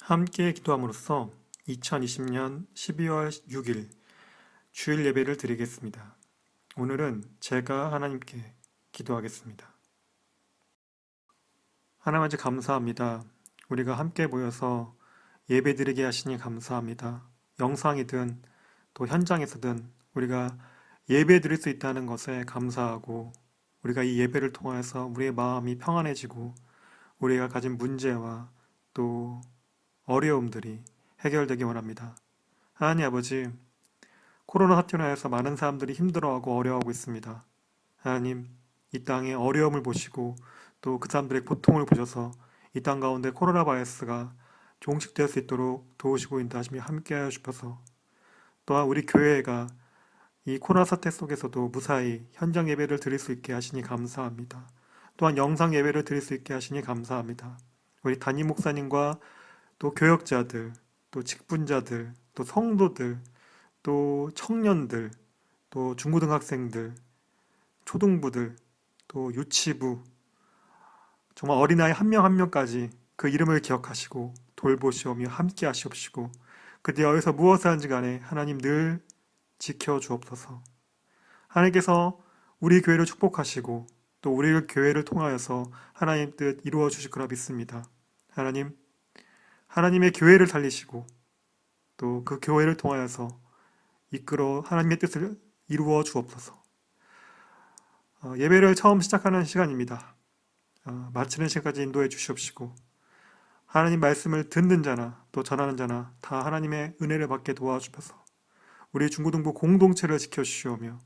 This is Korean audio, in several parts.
함께 기도함으로써 2020년 12월 6일 주일 예배를 드리겠습니다. 오늘은 제가 하나님께 기도하겠습니다. 하나님 아버지 감사합니다. 우리가 함께 모여서 예배 드리게 하시니 감사합니다. 영상이든 또 현장에서든 우리가 예배 드릴 수 있다는 것에 감사하고 우리가 이 예배를 통해서 우리의 마음이 평안해지고 우리가 가진 문제와 또 어려움들이 해결되기 원합니다. 하나님 아버지, 코로나 사태로 인해서 많은 사람들이 힘들어하고 어려워하고 있습니다. 하나님, 이 땅의 어려움을 보시고 또 그 사람들의 고통을 보셔서 이 땅 가운데 코로나 바이러스가 종식될 수 있도록 도우시고 인도하시며 함께하여 주셔서 또한 우리 교회가 이 코로나 사태 속에서도 무사히 현장 예배를 드릴 수 있게 하시니 감사합니다. 또한 영상 예배를 드릴 수 있게 하시니 감사합니다. 우리 담임 목사님과 또 교역자들, 또 직분자들, 또 성도들, 또 청년들, 또 중고등학생들, 초등부들, 또 유치부, 정말 어린아이 한 명 한 명까지 그 이름을 기억하시고 돌보시오며 함께 하시옵시고 그들이 어디서 무엇을 하는지 간에 하나님 늘 지켜주옵소서. 하나님께서 우리 교회를 축복하시고 또 우리 교회를 통하여서 하나님 뜻 이루어 주실 거라 믿습니다. 하나님, 하나님의 교회를 살리시고 또 그 교회를 통하여서 이끌어 하나님의 뜻을 이루어 주옵소서. 예배를 처음 시작하는 시간입니다. 마치는 시간까지 인도해 주시옵시고 하나님 말씀을 듣는 자나 또 전하는 자나 다 하나님의 은혜를 받게 도와주셔서 우리 중고등부 공동체를 지켜주시오며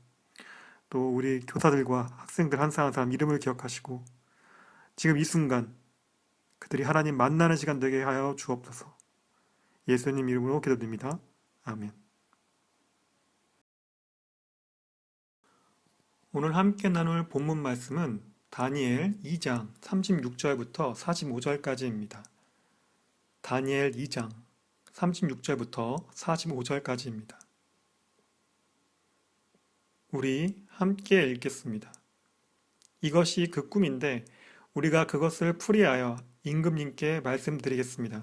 또 우리 교사들과 학생들 한 사람 한 사람 이름을 기억하시고 지금 이 순간 그들이 하나님 만나는 시간 되게 하여 주옵소서. 예수님 이름으로 기도드립니다. 아멘. 오늘 함께 나눌 본문 말씀은 다니엘 2장 36절부터 45절까지입니다. 다니엘 2장 36절부터 45절까지입니다. 우리 함께 읽겠습니다. 이것이 그 꿈인데 우리가 그것을 풀이하여 임금님께 말씀드리겠습니다.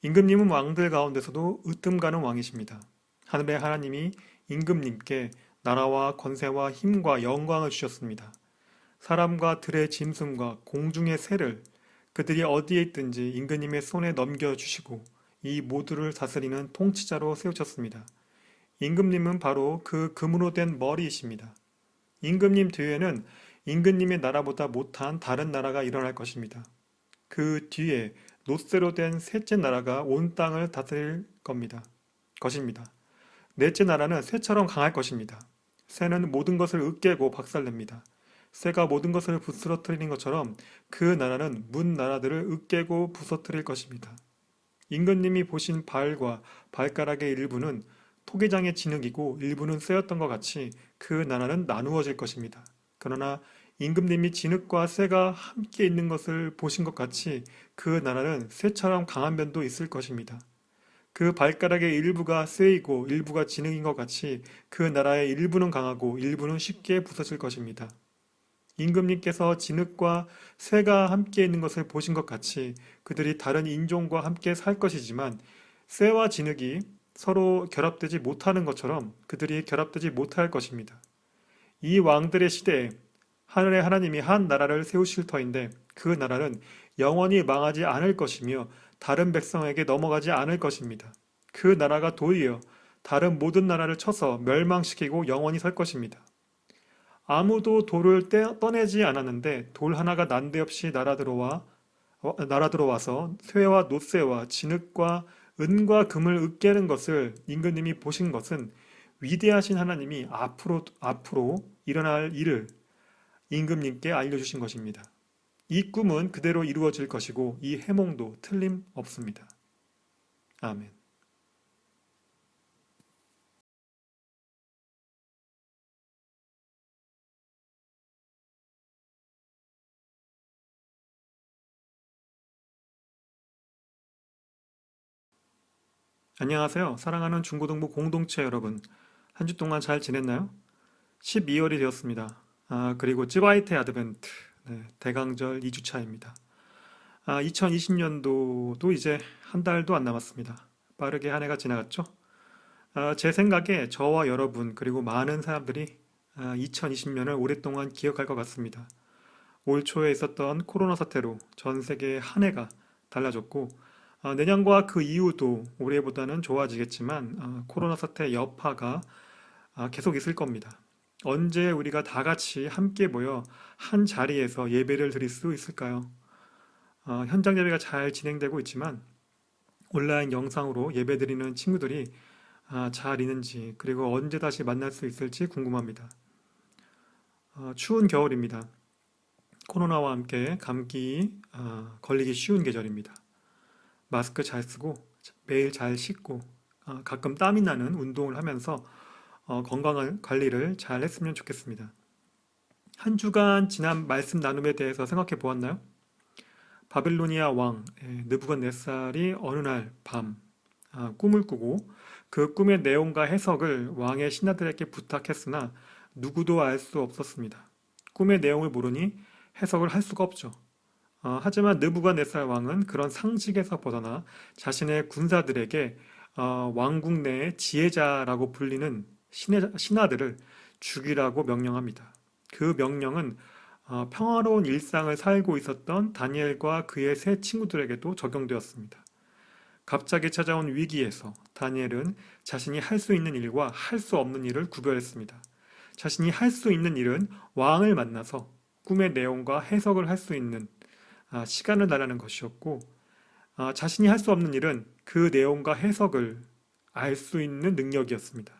임금님은 왕들 가운데서도 으뜸가는 왕이십니다. 하늘의 하나님이 임금님께 나라와 권세와 힘과 영광을 주셨습니다. 사람과 들의 짐승과 공중의 새를 그들이 어디에 있든지 임금님의 손에 넘겨주시고 이 모두를 다스리는 통치자로 세우셨습니다. 임금님은 바로 그 금으로 된 머리이십니다. 임금님 뒤에는 임금님의 나라보다 못한 다른 나라가 일어날 것입니다. 그 뒤에 놋새로 된 셋째 나라가 온 땅을 다스릴 것입니다. 넷째 나라는 쇠처럼 강할 것입니다. 쇠는 모든 것을 으깨고 박살냅니다. 쇠가 모든 것을 부스러뜨리는 것처럼 그 나라는 문 나라들을 으깨고 부서뜨릴 것입니다. 임금님이 보신 발과 발가락의 일부는 토기장의 진흙이고 일부는 쇠였던 것 같이 그 나라는 나누어질 것입니다. 그러나 임금님이 진흙과 쇠가 함께 있는 것을 보신 것 같이 그 나라는 쇠처럼 강한 면도 있을 것입니다. 그 발가락의 일부가 쇠이고 일부가 진흙인 것 같이 그 나라의 일부는 강하고 일부는 쉽게 부서질 것입니다. 임금님께서 진흙과 쇠가 함께 있는 것을 보신 것 같이 그들이 다른 인종과 함께 살 것이지만 쇠와 진흙이 서로 결합되지 못하는 것처럼 그들이 결합되지 못할 것입니다. 이 왕들의 시대에 하늘의 하나님이 한 나라를 세우실 터인데 그 나라는 영원히 망하지 않을 것이며 다른 백성에게 넘어가지 않을 것입니다. 그 나라가 도리어 다른 모든 나라를 쳐서 멸망시키고 영원히 설 것입니다. 아무도 돌을 떠내지 않았는데 돌 하나가 난데없이 날아 들어와서 쇠와 놋새와 진흙과 은과 금을 으깨는 것을 임금님이 보신 것은 위대하신 하나님이 앞으로 일어날 일을 임금님께 알려주신 것입니다. 이 꿈은 그대로 이루어질 것이고 이 해몽도 틀림없습니다. 아멘. 안녕하세요. 사랑하는 중고등부 공동체 여러분. 한 주 동안 잘 지냈나요? 12월이 되었습니다. 그리고 찌바이테 아드벤트, 대강절 2주차입니다. 2020년도도 이제 한 달도 안 남았습니다. 빠르게 한 해가 지나갔죠? 제 생각에 저와 여러분 그리고 많은 사람들이 2020년을 오랫동안 기억할 것 같습니다. 올 초에 있었던 코로나 사태로 전 세계 한 해가 달라졌고 내년과 그 이후도 올해보다는 좋아지겠지만 코로나 사태 여파가 계속 있을 겁니다. 언제 우리가 다 같이 함께 모여 한 자리에서 예배를 드릴 수 있을까요? 현장 예배가 잘 진행되고 있지만 온라인 영상으로 예배 드리는 친구들이 잘 있는지 그리고 언제 다시 만날 수 있을지 궁금합니다. 추운 겨울입니다. 코로나와 함께 감기 걸리기 쉬운 계절입니다. 마스크 잘 쓰고 매일 잘 씻고 가끔 땀이 나는 운동을 하면서 건강 관리를 잘 했으면 좋겠습니다. 한 주간 지난 말씀 나눔에 대해서 생각해 보았나요? 바빌로니아 왕 느부갓네살이 어느 날 밤 꿈을 꾸고 그 꿈의 내용과 해석을 왕의 신하들에게 부탁했으나 누구도 알 수 없었습니다. 꿈의 내용을 모르니 해석을 할 수가 없죠. 하지만 느부갓네살 왕은 그런 상식에서 벗어나 자신의 군사들에게 왕국 내의 지혜자라고 불리는 신하들을 죽이라고 명령합니다. 그 명령은 평화로운 일상을 살고 있었던 다니엘과 그의 세 친구들에게도 적용되었습니다. 갑자기 찾아온 위기에서 다니엘은 자신이 할 수 있는 일과 할 수 없는 일을 구별했습니다. 자신이 할 수 있는 일은 왕을 만나서 꿈의 내용과 해석을 할 수 있는 시간을 달라는 것이었고 자신이 할 수 없는 일은 그 내용과 해석을 알 수 있는 능력이었습니다.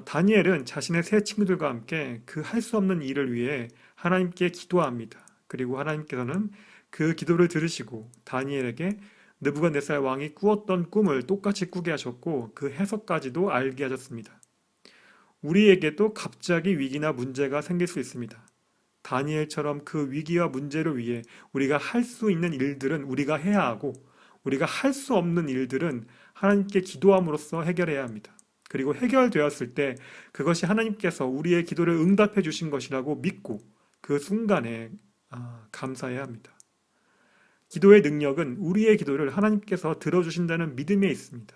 다니엘은 자신의 세 친구들과 함께 그 할 수 없는 일을 위해 하나님께 기도합니다. 그리고 하나님께서는 그 기도를 들으시고 다니엘에게 느부갓네살 왕이 꾸었던 꿈을 똑같이 꾸게 하셨고 그 해석까지도 알게 하셨습니다. 우리에게도 갑자기 위기나 문제가 생길 수 있습니다. 다니엘처럼 그 위기와 문제를 위해 우리가 할 수 있는 일들은 우리가 해야 하고 우리가 할 수 없는 일들은 하나님께 기도함으로써 해결해야 합니다. 그리고 해결되었을 때 그것이 하나님께서 우리의 기도를 응답해 주신 것이라고 믿고 그 순간에 감사해야 합니다. 기도의 능력은 우리의 기도를 하나님께서 들어주신다는 믿음에 있습니다.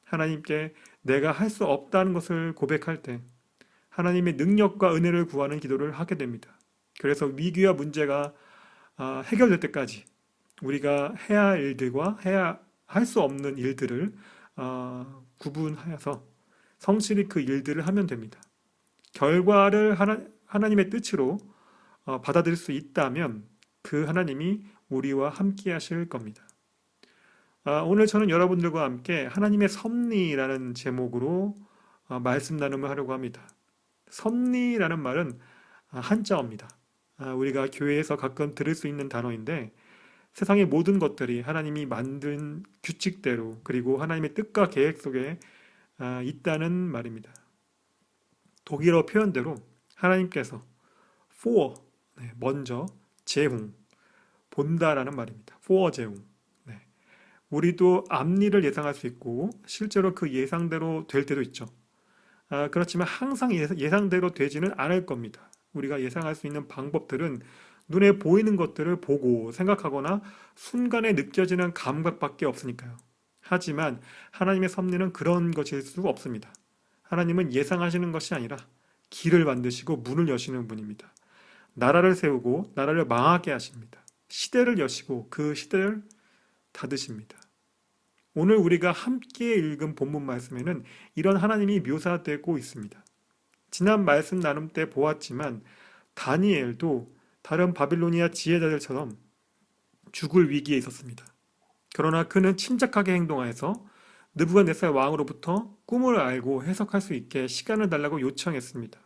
하나님께 내가 할 수 없다는 것을 고백할 때 하나님의 능력과 은혜를 구하는 기도를 하게 됩니다. 그래서 위기와 문제가 해결될 때까지 우리가 해야 할 일들과 할 수 없는 일들을 구분하여서 성실히 그 일들을 하면 됩니다. 결과를 하나님의 뜻으로 받아들일 수 있다면 그 하나님이 우리와 함께 하실 겁니다. 오늘 저는 여러분들과 함께 하나님의 섭리라는 제목으로 말씀 나눔을 하려고 합니다. 섭리라는 말은 한자어입니다. 우리가 교회에서 가끔 들을 수 있는 단어인데 세상의 모든 것들이 하나님이 만든 규칙대로 그리고 하나님의 뜻과 계획 속에 있다는 말입니다. 독일어 표현대로 하나님께서 vor, 먼저, 제웅, 본다라는 말입니다. for 제웅. 우리도 앞일을 예상할 수 있고 실제로 그 예상대로 될 때도 있죠. 그렇지만 항상 예상대로 되지는 않을 겁니다. 우리가 예상할 수 있는 방법들은 눈에 보이는 것들을 보고 생각하거나 순간에 느껴지는 감각밖에 없으니까요. 하지만 하나님의 섭리는 그런 것일 수 없습니다. 하나님은 예상하시는 것이 아니라 길을 만드시고 문을 여시는 분입니다. 나라를 세우고 나라를 망하게 하십니다. 시대를 여시고 그 시대를 닫으십니다. 오늘 우리가 함께 읽은 본문 말씀에는 이런 하나님이 묘사되고 있습니다. 지난 말씀 나눔 때 보았지만 다니엘도 다른 바빌로니아 지혜자들처럼 죽을 위기에 있었습니다. 그러나 그는 침착하게 행동하여서 느부갓네살 왕으로부터 꿈을 알고 해석할 수 있게 시간을 달라고 요청했습니다.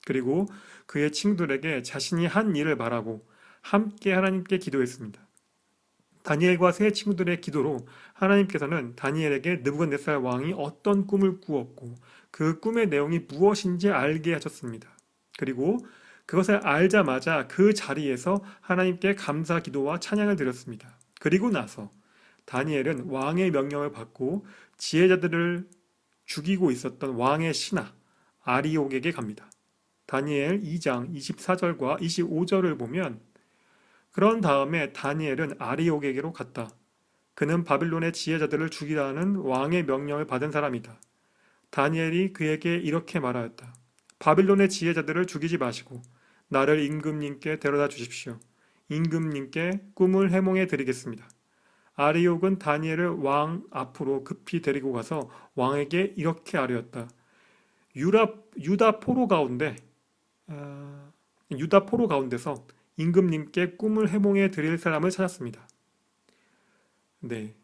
그리고 그의 친구들에게 자신이 한 일을 말하고 함께 하나님께 기도했습니다. 다니엘과 세 친구들의 기도로 하나님께서는 다니엘에게 느부갓네살 왕이 어떤 꿈을 꾸었고 그 꿈의 내용이 무엇인지 알게 하셨습니다. 그리고 그것을 알자마자 그 자리에서 하나님께 감사 기도와 찬양을 드렸습니다. 그리고 나서 다니엘은 왕의 명령을 받고 지혜자들을 죽이고 있었던 왕의 신하 아리옥에게 갑니다. 다니엘 2장 24절과 25절을 보면 그런 다음에 다니엘은 아리옥에게로 갔다. 그는 바빌론의 지혜자들을 죽이라는 왕의 명령을 받은 사람이다. 다니엘이 그에게 이렇게 말하였다. 바빌론의 지혜자들을 죽이지 마시고 나를 임금님께 데려다 주십시오. 임금님께 꿈을 해몽해 드리겠습니다. 아리옥은 다니엘을 왕 앞으로 급히 데리고 가서 왕에게 이렇게 아뢰었다. 유다 포로 가운데 유다 포로 가운데서 임금님께 꿈을 해몽해 드릴 사람을 찾았습니다. 네,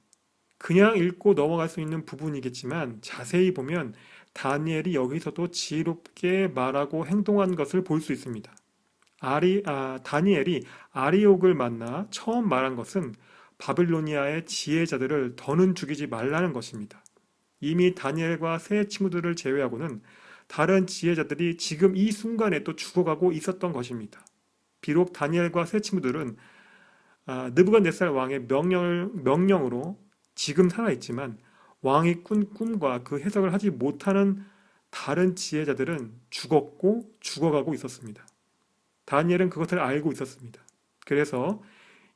그냥 읽고 넘어갈 수 있는 부분이겠지만 자세히 보면 다니엘이 여기서도 지혜롭게 말하고 행동한 것을 볼 수 있습니다. 다니엘이 아리옥을 만나 처음 말한 것은 바빌로니아의 지혜자들을 더는 죽이지 말라는 것입니다. 이미 다니엘과 세 친구들을 제외하고는 다른 지혜자들이 지금 이 순간에 또 죽어가고 있었던 것입니다. 비록 다니엘과 세 친구들은 느부갓네살 왕의 명령으로 지금 살아있지만 왕이 꾼 꿈과 그 해석을 하지 못하는 다른 지혜자들은 죽었고 죽어가고 있었습니다. 다니엘은 그것을 알고 있었습니다. 그래서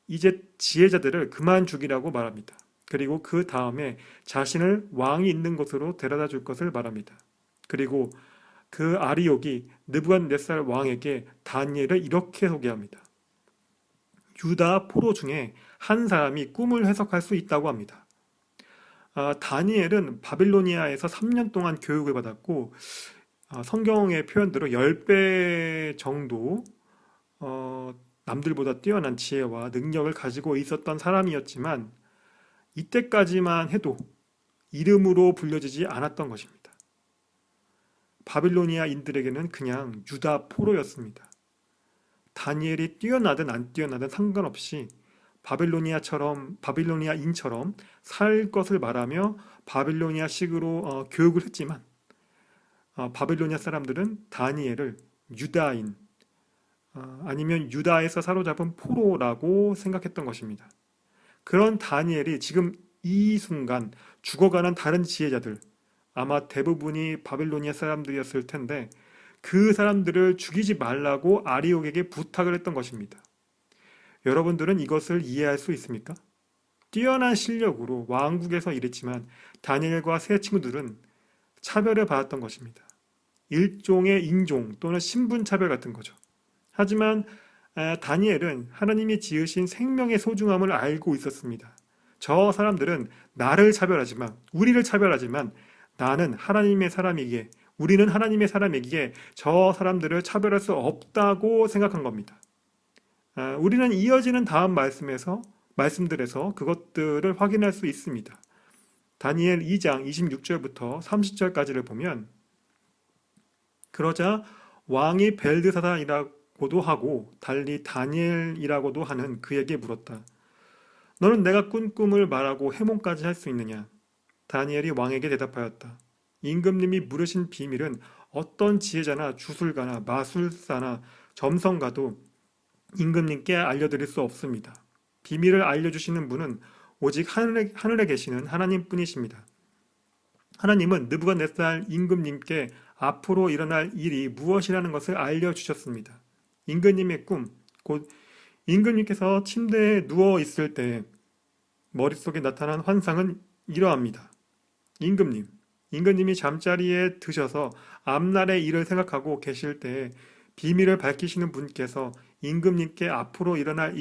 이제 지혜자들을 그만 죽이라고 말합니다. 그리고 그 다음에 자신을 왕이 있는 곳으로 데려다 줄 것을 말합니다. 그리고 그 아리옥이 느부갓네살 왕에게 다니엘을 이렇게 소개합니다. 유다 포로 중에 한 사람이 꿈을 해석할 수 있다고 합니다. 다니엘은 바빌로니아에서 3년 동안 교육을 받았고 성경의 표현대로 10배 정도 남들보다 뛰어난 지혜와 능력을 가지고 있었던 사람이었지만 이때까지만 해도 이름으로 불려지지 않았던 것입니다. 바빌로니아인들에게는 그냥 유다 포로였습니다. 다니엘이 뛰어나든 안 뛰어나든 상관없이 바빌로니아인처럼 살 것을 말하며 바빌로니아식으로 교육을 했지만 바빌로니아 사람들은 다니엘을 유다인 아니면 유다에서 사로잡은 포로라고 생각했던 것입니다. 그런 다니엘이 지금 이 순간 죽어가는 다른 지혜자들, 아마 대부분이 바빌로니아 사람들이었을 텐데 그 사람들을 죽이지 말라고 아리옥에게 부탁을 했던 것입니다. 여러분들은 이것을 이해할 수 있습니까? 뛰어난 실력으로 왕국에서 일했지만 다니엘과 세 친구들은 차별을 받았던 것입니다. 일종의 인종 또는 신분 차별 같은 거죠. 하지만 다니엘은 하나님이 지으신 생명의 소중함을 알고 있었습니다. 저 사람들은 우리를 차별하지만 나는 하나님의 사람이기에, 우리는 하나님의 사람이기에 저 사람들을 차별할 수 없다고 생각한 겁니다. 우리는 이어지는 다음 말씀들에서 그것들을 확인할 수 있습니다. 다니엘 2장 26절부터 30절까지를 보면 그러자 왕이 벨드사산이라고도 하고 달리 다니엘이라고도 하는 그에게 물었다. 너는 내가 꾼 꿈을 말하고 해몽까지 할 수 있느냐? 다니엘이 왕에게 대답하였다. 임금님이 물으신 비밀은 어떤 지혜자나 주술가나 마술사나 점성가도 임금님께 알려드릴 수 없습니다. 비밀을 알려주시는 분은 오직 하늘에 계시는 하나님뿐이십니다. 하나님은 느부갓네살 임금님께 앞으로 일어날 일이 무엇이라는 것을 알려주셨습니다. 임금님의 꿈, 곧 임금님께서 침대에 누워 있을 때 머릿속에 나타난 환상은 이러합니다. 임금님이 잠자리에 드셔서 앞날의 일을 생각하고 계실 때 비밀을 밝히시는 분께서 임금님께 앞으로 일어날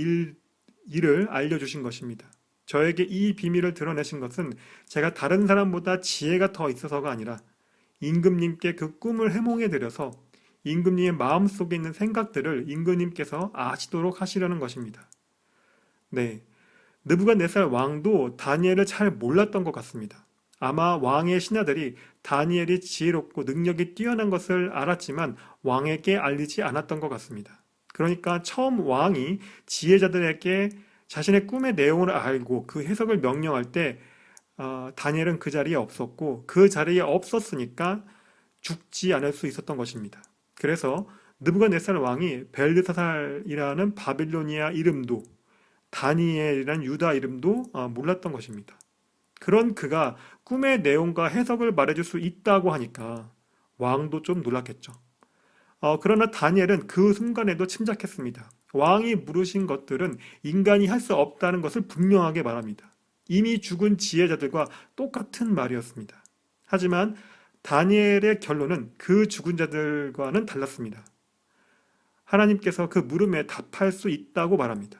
일을 알려주신 것입니다. 저에게 이 비밀을 드러내신 것은 제가 다른 사람보다 지혜가 더 있어서가 아니라 임금님께 그 꿈을 해몽해 드려서 임금님의 마음속에 있는 생각들을 임금님께서 아시도록 하시려는 것입니다. 네, 느부갓네살 왕도 다니엘을 잘 몰랐던 것 같습니다. 아마 왕의 신하들이 다니엘이 지혜롭고 능력이 뛰어난 것을 알았지만 왕에게 알리지 않았던 것 같습니다. 그러니까 처음 왕이 지혜자들에게 자신의 꿈의 내용을 알고 그 해석을 명령할 때 다니엘은 그 자리에 없었고 그 자리에 없었으니까 죽지 않을 수 있었던 것입니다. 그래서 느부갓네살 왕이 벨드사살이라는 바빌로니아 이름도 다니엘이라는 유다 이름도 몰랐던 것입니다. 그런 그가 꿈의 내용과 해석을 말해줄 수 있다고 하니까 왕도 좀 놀랐겠죠. 그러나 다니엘은 그 순간에도 침착했습니다. 왕이 물으신 것들은 인간이 할 수 없다는 것을 분명하게 말합니다. 이미 죽은 지혜자들과 똑같은 말이었습니다. 하지만 다니엘의 결론은 그 죽은 자들과는 달랐습니다. 하나님께서 그 물음에 답할 수 있다고 말합니다.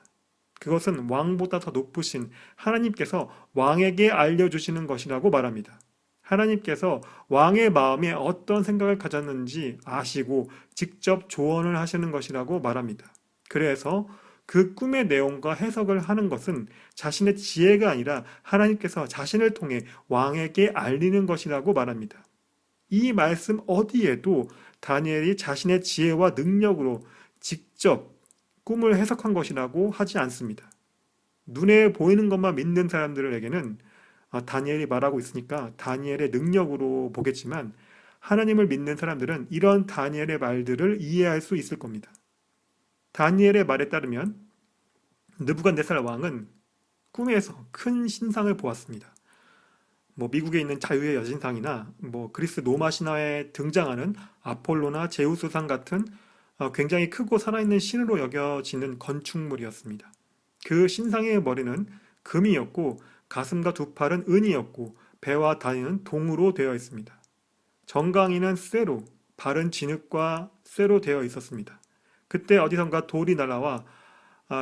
그것은 왕보다 더 높으신 하나님께서 왕에게 알려주시는 것이라고 말합니다. 하나님께서 왕의 마음에 어떤 생각을 가졌는지 아시고 직접 조언을 하시는 것이라고 말합니다. 그래서 그 꿈의 내용과 해석을 하는 것은 자신의 지혜가 아니라 하나님께서 자신을 통해 왕에게 알리는 것이라고 말합니다. 이 말씀 어디에도 다니엘이 자신의 지혜와 능력으로 직접 꿈을 해석한 것이라고 하지 않습니다. 눈에 보이는 것만 믿는 사람들에게는 다니엘이 말하고 있으니까 다니엘의 능력으로 보겠지만 하나님을 믿는 사람들은 이런 다니엘의 말들을 이해할 수 있을 겁니다. 다니엘의 말에 따르면 느부갓네살 왕은 꿈에서 큰 신상을 보았습니다. 미국에 있는 자유의 여신상이나 그리스 로마 신화에 등장하는 아폴로나 제우스상 같은 굉장히 크고 살아있는 신으로 여겨지는 건축물이었습니다. 그 신상의 머리는 금이었고 가슴과 두 팔은 은이었고 배와 다리는 동으로 되어 있습니다. 정강이는 쇠로, 발은 진흙과 쇠로 되어 있었습니다. 그때 어디선가 돌이 날아와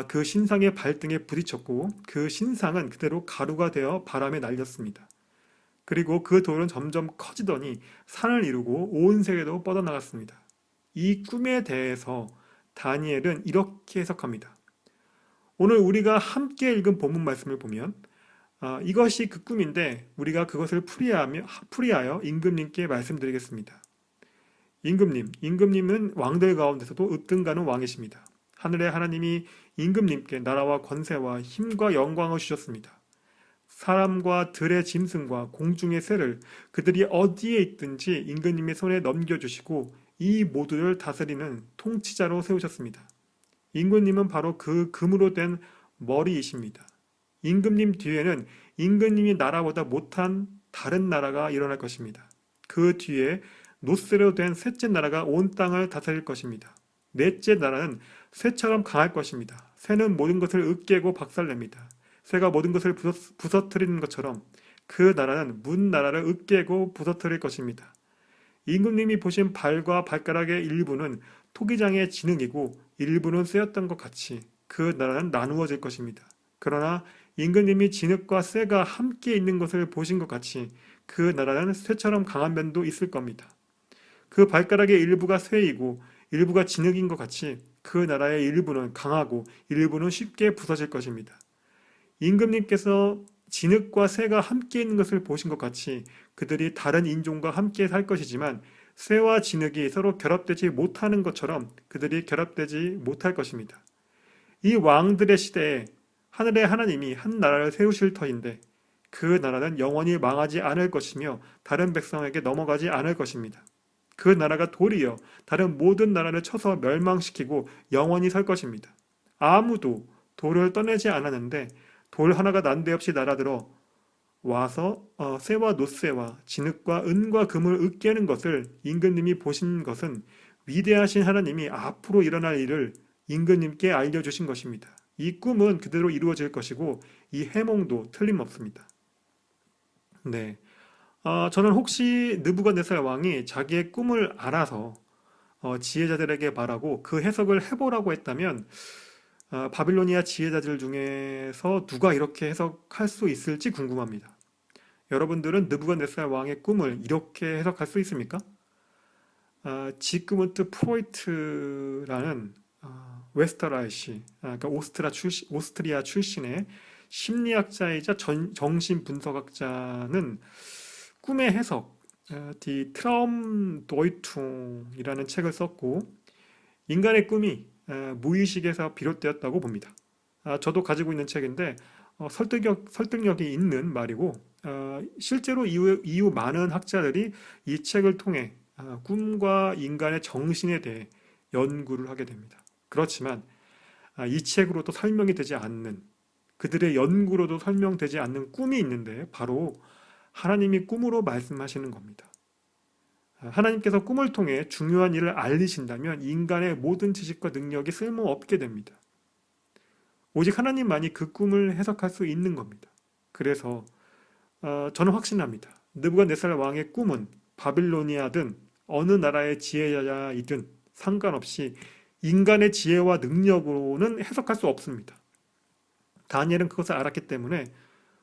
그 신상의 발등에 부딪혔고 그 신상은 그대로 가루가 되어 바람에 날렸습니다. 그리고 그 돌은 점점 커지더니 산을 이루고 온 세계로 뻗어나갔습니다. 이 꿈에 대해서 다니엘은 이렇게 해석합니다. 오늘 우리가 함께 읽은 본문 말씀을 보면 이것이 그 꿈인데 우리가 그것을 풀이하여 임금님께 말씀드리겠습니다. 임금님은 왕들 가운데서도 으뜸가는 왕이십니다. 하늘의 하나님이 임금님께 나라와 권세와 힘과 영광을 주셨습니다. 사람과 들의 짐승과 공중의 새를 그들이 어디에 있든지 임금님의 손에 넘겨주시고 이 모두를 다스리는 통치자로 세우셨습니다. 임금님은 바로 그 금으로 된 머리이십니다. 임금님 뒤에는 임금님이 나라보다 못한 다른 나라가 일어날 것입니다. 그 뒤에 노쇠로 된 셋째 나라가 온 땅을 다스릴 것입니다. 넷째 나라는 쇠처럼 강할 것입니다. 쇠는 모든 것을 으깨고 박살냅니다. 쇠가 모든 것을 부서뜨리는 것처럼 그 나라는 문 나라를 으깨고 부서뜨릴 것입니다. 임금님이 보신 발과 발가락의 일부는 토기장의 진흙이고 일부는 쇠였던 것 같이 그 나라는 나누어질 것입니다. 그러나 임금님이 진흙과 쇠가 함께 있는 것을 보신 것 같이 그 나라는 쇠처럼 강한 면도 있을 겁니다. 그 발가락의 일부가 쇠이고 일부가 진흙인 것 같이 그 나라의 일부는 강하고 일부는 쉽게 부서질 것입니다. 임금님께서 진흙과 쇠가 함께 있는 것을 보신 것 같이 그들이 다른 인종과 함께 살 것이지만 쇠와 진흙이 서로 결합되지 못하는 것처럼 그들이 결합되지 못할 것입니다. 이 왕들의 시대에 하늘의 하나님이 한 나라를 세우실 터인데 그 나라는 영원히 망하지 않을 것이며 다른 백성에게 넘어가지 않을 것입니다. 그 나라가 도리어 다른 모든 나라를 쳐서 멸망시키고 영원히 설 것입니다. 아무도 돌을 떠내지 않았는데 돌 하나가 난데없이 날아들어 와서 쇠와 노쇠와 진흙과 은과 금을 으깨는 것을 임금님이 보신 것은 위대하신 하나님이 앞으로 일어날 일을 임금님께 알려주신 것입니다. 이 꿈은 그대로 이루어질 것이고 이 해몽도 틀림없습니다. 네, 저는 혹시 느부갓네살 왕이 자기의 꿈을 알아서 지혜자들에게 말하고 그 해석을 해보라고 했다면 바빌로니아 지혜자들 중에서 누가 이렇게 해석할 수 있을지 궁금합니다. 여러분들은 느부갓네살 왕의 꿈을 이렇게 해석할 수 있습니까? 지그문트 프로이트라는 웨스터라이시, 그러니까 오스트리아 출신의 심리학자이자 정신분석학자는 꿈의 해석, Die Traumdeutung 이라는 책을 썼고 인간의 꿈이 무의식에서 비롯되었다고 봅니다. 저도 가지고 있는 책인데 설득력이 있는 말이고 실제로 이후 많은 학자들이 이 책을 통해 꿈과 인간의 정신에 대해 연구를 하게 됩니다. 그렇지만 이 책으로도 설명이 되지 않는 그들의 연구로도 설명되지 않는 꿈이 있는데 바로 하나님이 꿈으로 말씀하시는 겁니다. 하나님께서 꿈을 통해 중요한 일을 알리신다면 인간의 모든 지식과 능력이 쓸모없게 됩니다. 오직 하나님만이 그 꿈을 해석할 수 있는 겁니다. 그래서 저는 확신합니다. 느부갓네살 왕의 꿈은 바빌로니아든 어느 나라의 지혜자이든 상관없이 인간의 지혜와 능력으로는 해석할 수 없습니다. 다니엘은 그것을 알았기 때문에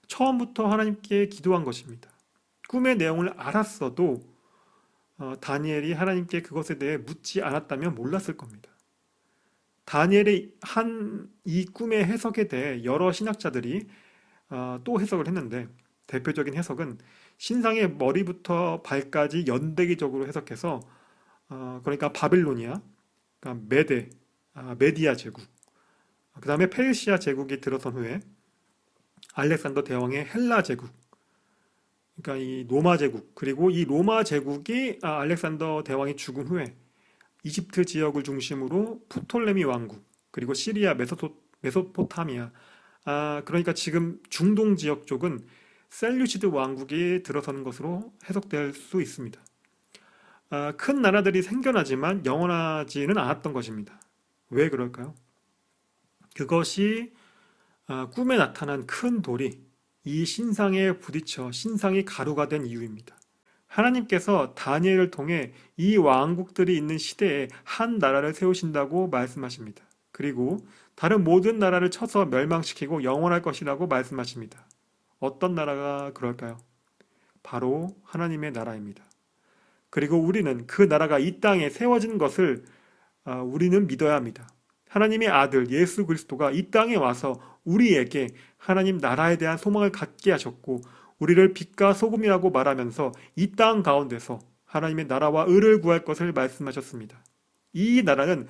처음부터 하나님께 기도한 것입니다. 꿈의 내용을 알았어도 다니엘이 하나님께 그것에 대해 묻지 않았다면 몰랐을 겁니다. 다니엘의 한 이 꿈의 해석에 대해 여러 신학자들이 또 해석을 했는데, 대표적인 해석은 신상의 머리부터 발까지 연대기적으로 해석해서 그러니까 바빌로니아, 그러니까 메디아 제국, 그 다음에 페르시아 제국이 들어선 후에 알렉산더 대왕의 헬라 제국, 그러니까 이 로마 제국, 그리고 이 로마 제국이 알렉산더 대왕이 죽은 후에 이집트 지역을 중심으로 프톨레미 왕국, 그리고 시리아, 메소포타미아, 그러니까 지금 중동 지역 쪽은 셀류시드 왕국이 들어서는 것으로 해석될 수 있습니다. 큰 나라들이 생겨나지만 영원하지는 않았던 것입니다. 왜 그럴까요? 그것이 꿈에 나타난 큰 돌이 이 신상에 부딪혀 신상이 가루가 된 이유입니다. 하나님께서 다니엘을 통해 이 왕국들이 있는 시대에 한 나라를 세우신다고 말씀하십니다. 그리고 다른 모든 나라를 쳐서 멸망시키고 영원할 것이라고 말씀하십니다. 어떤 나라가 그럴까요? 바로 하나님의 나라입니다. 그리고 우리는 그 나라가 이 땅에 세워진 것을 우리는 믿어야 합니다. 하나님의 아들 예수 그리스도가 이 땅에 와서 우리에게 하나님 나라에 대한 소망을 갖게 하셨고, 우리를 빛과 소금이라고 말하면서 이 땅 가운데서 하나님의 나라와 의를 구할 것을 말씀하셨습니다. 이 나라는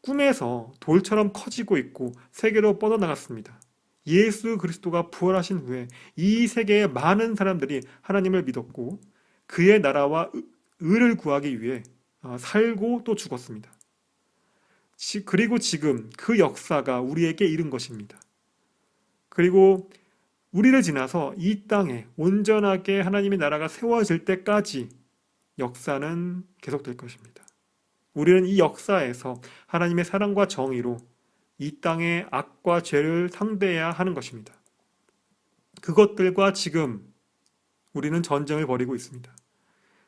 꿈에서 돌처럼 커지고 있고 세계로 뻗어나갔습니다. 예수 그리스도가 부활하신 후에 이 세계의 많은 사람들이 하나님을 믿었고 그의 나라와 의를 구하기 위해 살고 또 죽었습니다. 그리고 지금 그 역사가 우리에게 이른 것입니다. 그리고 우리를 지나서 이 땅에 온전하게 하나님의 나라가 세워질 때까지 역사는 계속될 것입니다. 우리는 이 역사에서 하나님의 사랑과 정의로 이 땅의 악과 죄를 상대해야 하는 것입니다. 그것들과 지금 우리는 전쟁을 벌이고 있습니다.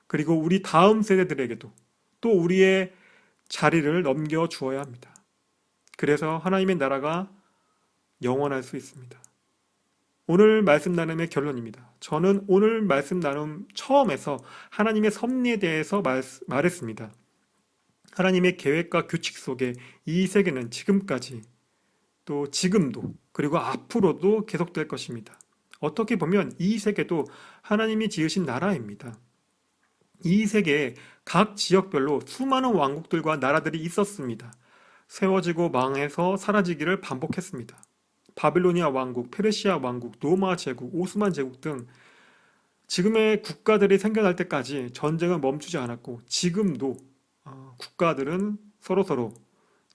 그리고 우리 다음 세대들에게도 또 우리의 자리를 넘겨 주어야 합니다. 그래서 하나님의 나라가 영원할 수 있습니다. 오늘 말씀 나눔의 결론입니다. 저는 오늘 말씀 나눔 처음에서 하나님의 섭리에 대해서 말했습니다. 하나님의 계획과 규칙 속에 이 세계는 지금까지 또 지금도 그리고 앞으로도 계속될 것입니다. 어떻게 보면 이 세계도 하나님이 지으신 나라입니다. 이 세계에 각 지역별로 수많은 왕국들과 나라들이 있었습니다. 세워지고 망해서 사라지기를 반복했습니다. 바빌로니아 왕국, 페르시아 왕국, 로마 제국, 오스만 제국 등 지금의 국가들이 생겨날 때까지 전쟁은 멈추지 않았고, 지금도 국가들은 서로서로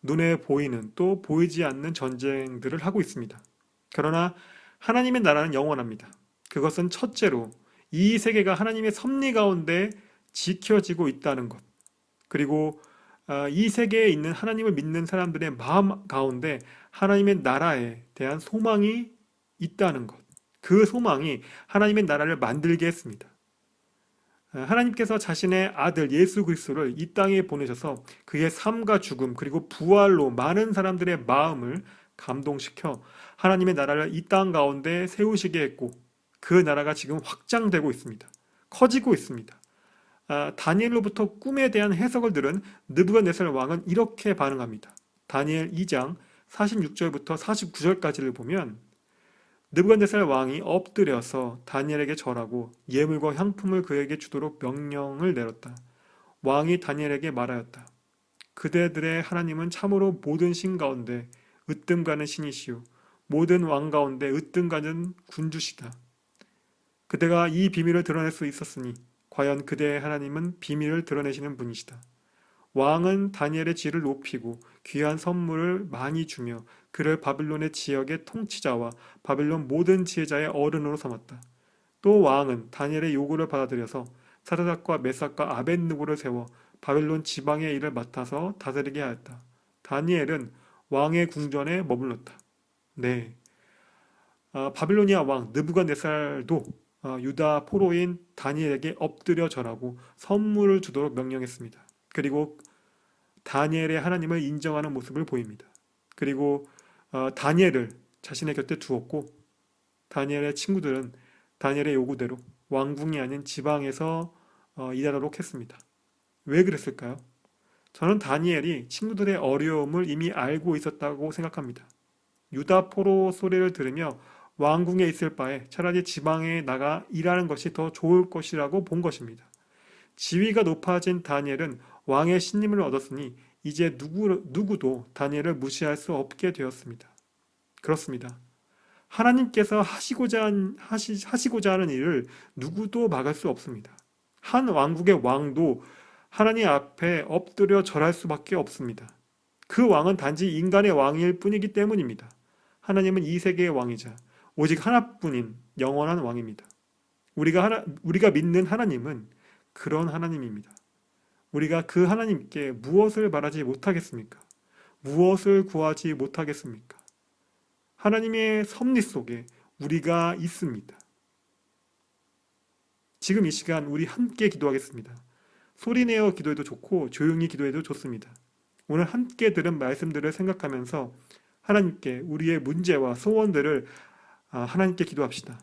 눈에 보이는 또 보이지 않는 전쟁들을 하고 있습니다. 그러나 하나님의 나라는 영원합니다. 그것은 첫째로 이 세계가 하나님의 섭리 가운데 지켜지고 있다는 것, 그리고 이 세계에 있는 하나님을 믿는 사람들의 마음 가운데 하나님의 나라에 대한 소망이 있다는 것, 그 소망이 하나님의 나라를 만들게 했습니다. 하나님께서 자신의 아들 예수 그리스도를 이 땅에 보내셔서 그의 삶과 죽음 그리고 부활로 많은 사람들의 마음을 감동시켜 하나님의 나라를 이 땅 가운데 세우시게 했고, 그 나라가 지금 확장되고 있습니다. 커지고 있습니다. 다니엘로부터 꿈에 대한 해석을 들은 느부갓네살 왕은 이렇게 반응합니다. 다니엘 2장 46절부터 49절까지를 보면 느부갓네살 왕이 엎드려서 다니엘에게 절하고 예물과 향품을 그에게 주도록 명령을 내렸다. 왕이 다니엘에게 말하였다. 그대들의 하나님은 참으로 모든 신 가운데 으뜸 가는 신이시오. 모든 왕 가운데 으뜸 가는 군주시다. 그대가 이 비밀을 드러낼 수 있었으니 과연 그대의 하나님은 비밀을 드러내시는 분이시다. 왕은 다니엘의 지위를 높이고 귀한 선물을 많이 주며 그를 바빌론의 지역의 통치자와 바빌론 모든 지혜자의 어른으로 삼았다. 또 왕은 다니엘의 요구를 받아들여서 사드락과 메삭과 아벳느고를 세워 바빌론 지방의 일을 맡아서 다스리게 하였다. 다니엘은 왕의 궁전에 머물렀다. 네, 바빌로니아 왕 느부갓네살도 유다 포로인 다니엘에게 엎드려 절하고 선물을 주도록 명령했습니다. 그리고 다니엘의 하나님을 인정하는 모습을 보입니다. 그리고 다니엘을 자신의 곁에 두었고 다니엘의 친구들은 다니엘의 요구대로 왕궁이 아닌 지방에서 일하도록 했습니다. 왜 그랬을까요? 저는 다니엘이 친구들의 어려움을 이미 알고 있었다고 생각합니다. 유다 포로 소리를 들으며 왕궁에 있을 바에 차라리 지방에 나가 일하는 것이 더 좋을 것이라고 본 것입니다. 지위가 높아진 다니엘은 왕의 신임을 얻었으니 이제 누구도 다니엘을 무시할 수 없게 되었습니다. 그렇습니다. 하나님께서 하시고자 하는 일을 누구도 막을 수 없습니다. 한 왕국의 왕도 하나님 앞에 엎드려 절할 수밖에 없습니다. 그 왕은 단지 인간의 왕일 뿐이기 때문입니다. 하나님은 이 세계의 왕이자 오직 하나뿐인 영원한 왕입니다. 우리가 믿는 하나님은 그런 하나님입니다. 우리가 그 하나님께 무엇을 바라지 못하겠습니까? 무엇을 구하지 못하겠습니까? 하나님의 섭리 속에 우리가 있습니다. 지금 이 시간 우리 함께 기도하겠습니다. 소리내어 기도해도 좋고 조용히 기도해도 좋습니다. 오늘 함께 들은 말씀들을 생각하면서 하나님께 우리의 문제와 소원들을 하나님께 기도합시다.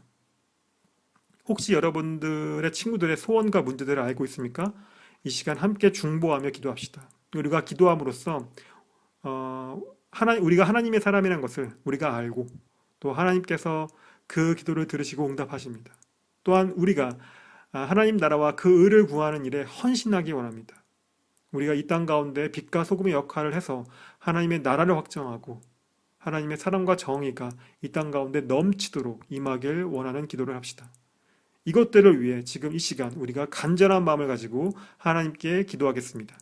혹시 여러분들의 친구들의 소원과 문제들을 알고 있습니까? 이 시간 함께 중보하며 기도합시다. 우리가 기도함으로써 우리가 하나님의 사람이라는 것을 우리가 알고 또 하나님께서 그 기도를 들으시고 응답하십니다. 또한 우리가 하나님 나라와 그 의를 구하는 일에 헌신하기 원합니다. 우리가 이 땅 가운데 빛과 소금의 역할을 해서 하나님의 나라를 확정하고 하나님의 사랑과 정의가 이 땅 가운데 넘치도록 임하길 원하는 기도를 합시다. 이것들을 위해 지금 이 시간 우리가 간절한 마음을 가지고 하나님께 기도하겠습니다.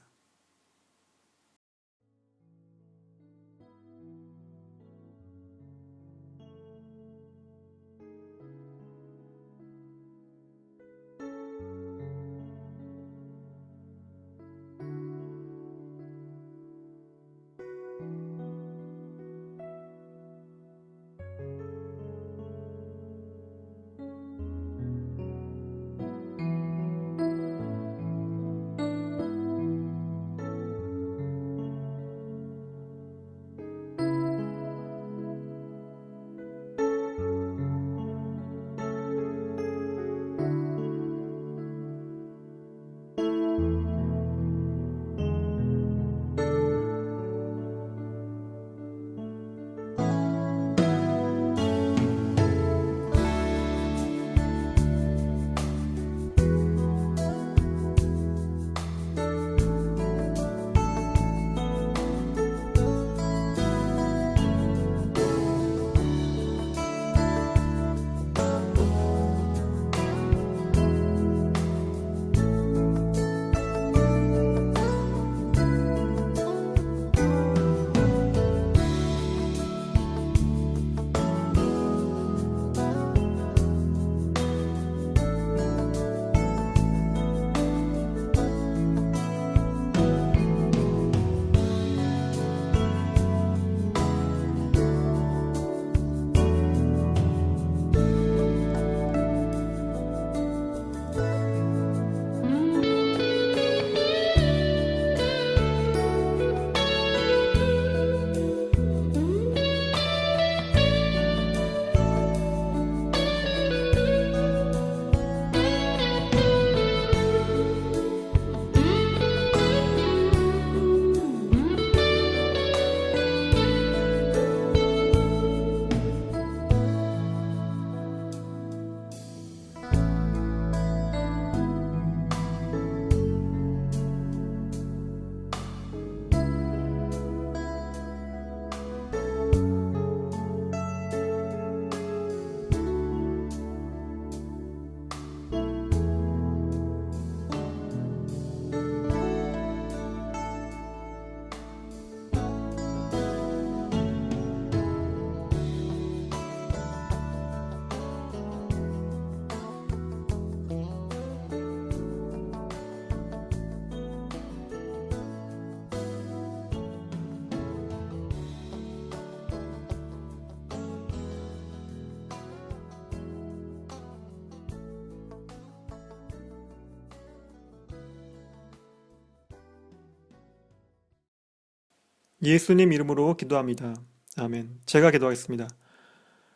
예수님 이름으로 기도합니다. 아멘. 제가 기도하겠습니다.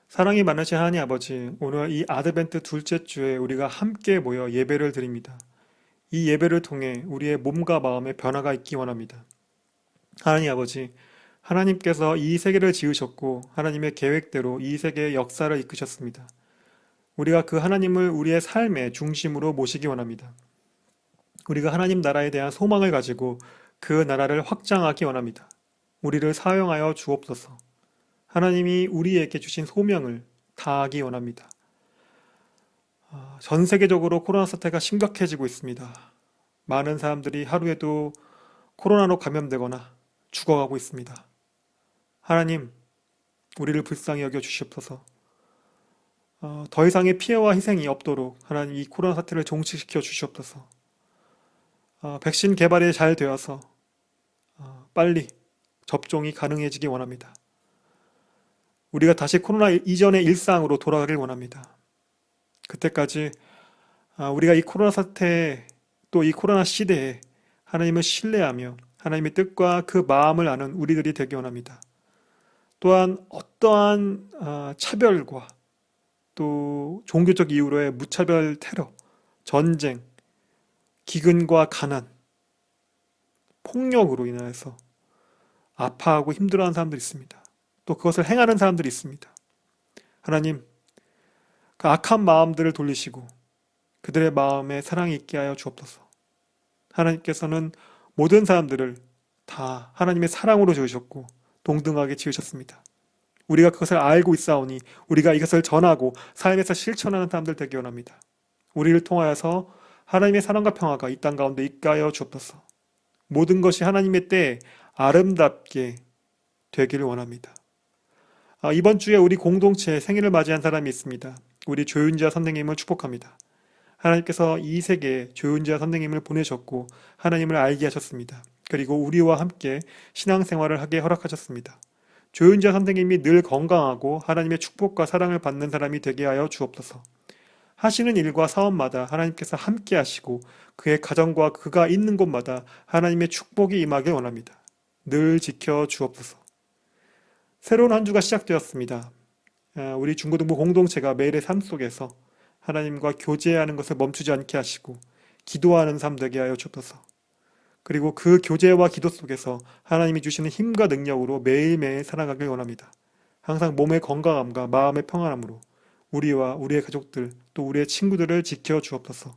사랑이 많으신 하나님 아버지, 오늘 이 아드벤트 둘째 주에 우리가 함께 모여 예배를 드립니다. 이 예배를 통해 우리의 몸과 마음에 변화가 있기 원합니다. 하나님 아버지, 하나님께서 이 세계를 지으셨고 하나님의 계획대로 이 세계의 역사를 이끄셨습니다. 우리가 그 하나님을 우리의 삶의 중심으로 모시기 원합니다. 우리가 하나님 나라에 대한 소망을 가지고 그 나라를 확장하기 원합니다. 우리를 사용하여 주옵소서. 하나님이 우리에게 주신 소명을 다하기 원합니다. 전 세계적으로 코로나 사태가 심각해지고 있습니다. 많은 사람들이 하루에도 코로나로 감염되거나 죽어가고 있습니다. 하나님, 우리를 불쌍히 여겨 주시옵소서. 더 이상의 피해와 희생이 없도록 하나님 이 코로나 사태를 종식시켜 주시옵소서. 백신 개발이 잘 되어서 빨리 접종이 가능해지기 원합니다. 우리가 다시 코로나 이전의 일상으로 돌아가길 원합니다. 그때까지 우리가 이 코로나 사태에 또 이 코로나 시대에 하나님을 신뢰하며 하나님의 뜻과 그 마음을 아는 우리들이 되기 원합니다. 또한 어떠한 차별과 또 종교적 이유로의 무차별 테러, 전쟁, 기근과 가난, 폭력으로 인해서 아파하고 힘들어하는 사람들이 있습니다. 또 그것을 행하는 사람들이 있습니다. 하나님, 그 악한 마음들을 돌리시고 그들의 마음에 사랑이 있게 하여 주옵소서. 하나님께서는 모든 사람들을 다 하나님의 사랑으로 지으셨고 동등하게 지으셨습니다. 우리가 그것을 알고 있사오니 우리가 이것을 전하고 삶에서 실천하는 사람들 되기 원합니다. 우리를 통하여서 하나님의 사랑과 평화가 이 땅 가운데 있게 하여 주옵소서. 모든 것이 하나님의 때에 아름답게 되기를 원합니다. 이번 주에 우리 공동체에 생일을 맞이한 사람이 있습니다. 우리 조윤지아 선생님을 축복합니다. 하나님께서 이 세계에 조윤지아 선생님을 보내셨고 하나님을 알게 하셨습니다. 그리고 우리와 함께 신앙생활을 하게 허락하셨습니다. 조윤지아 선생님이 늘 건강하고 하나님의 축복과 사랑을 받는 사람이 되게 하여 주옵소서. 하시는 일과 사업마다 하나님께서 함께 하시고 그의 가정과 그가 있는 곳마다 하나님의 축복이 임하길 원합니다. 늘 지켜 주옵소서. 새로운 한 주가 시작되었습니다. 우리 중고등부 공동체가 매일의 삶 속에서 하나님과 교제하는 것을 멈추지 않게 하시고 기도하는 삶 되게 하여 주옵소서. 그리고 그 교제와 기도 속에서 하나님이 주시는 힘과 능력으로 매일매일 살아가길 원합니다. 항상 몸의 건강함과 마음의 평안함으로 우리와 우리의 가족들 또 우리의 친구들을 지켜 주옵소서.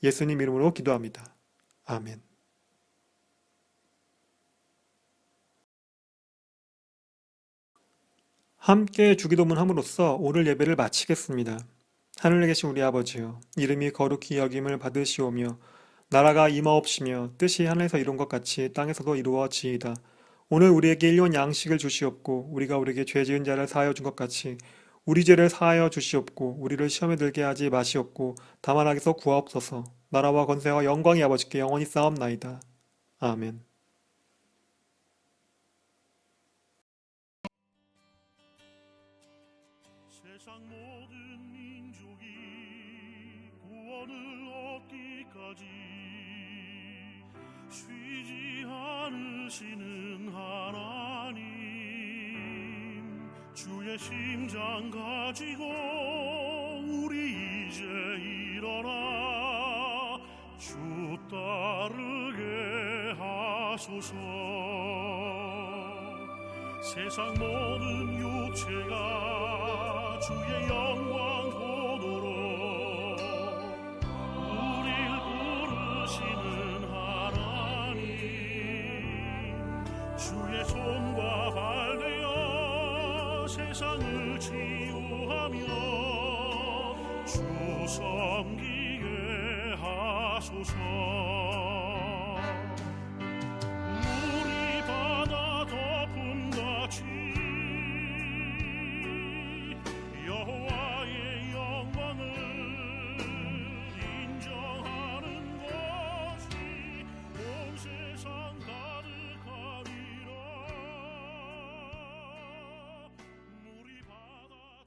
예수님 이름으로 기도합니다. 아멘. 함께 주기도문 함으로써 오늘 예배를 마치겠습니다. 하늘에 계신 우리 아버지여, 이름이 거룩히 여김을 받으시오며 나라가 임하옵시며 뜻이 하늘에서 이룬 것 같이 땅에서도 이루어지이다. 오늘 우리에게 일용 양식을 주시옵고 우리가 우리에게 죄 지은 자를 사하여 준 것 같이 우리 죄를 사하여 주시옵고 우리를 시험에 들게 하지 마시옵고 다만 악에서 구하옵소서. 나라와 권세와 영광이 아버지께 영원히 싸움나이다. 아멘. 세상 모든 민족이 구원을 얻기까지 쉬지 않으시는 하나님, 주의 심장 가지고 우리 이제 일어나 주 따르게 하소서. 세상 모든 육체가 주의 영광 보도록 우릴 부르시는 하나님, 주의 손과 발 되어 세상을 치유하며 주 섬기게 하소서.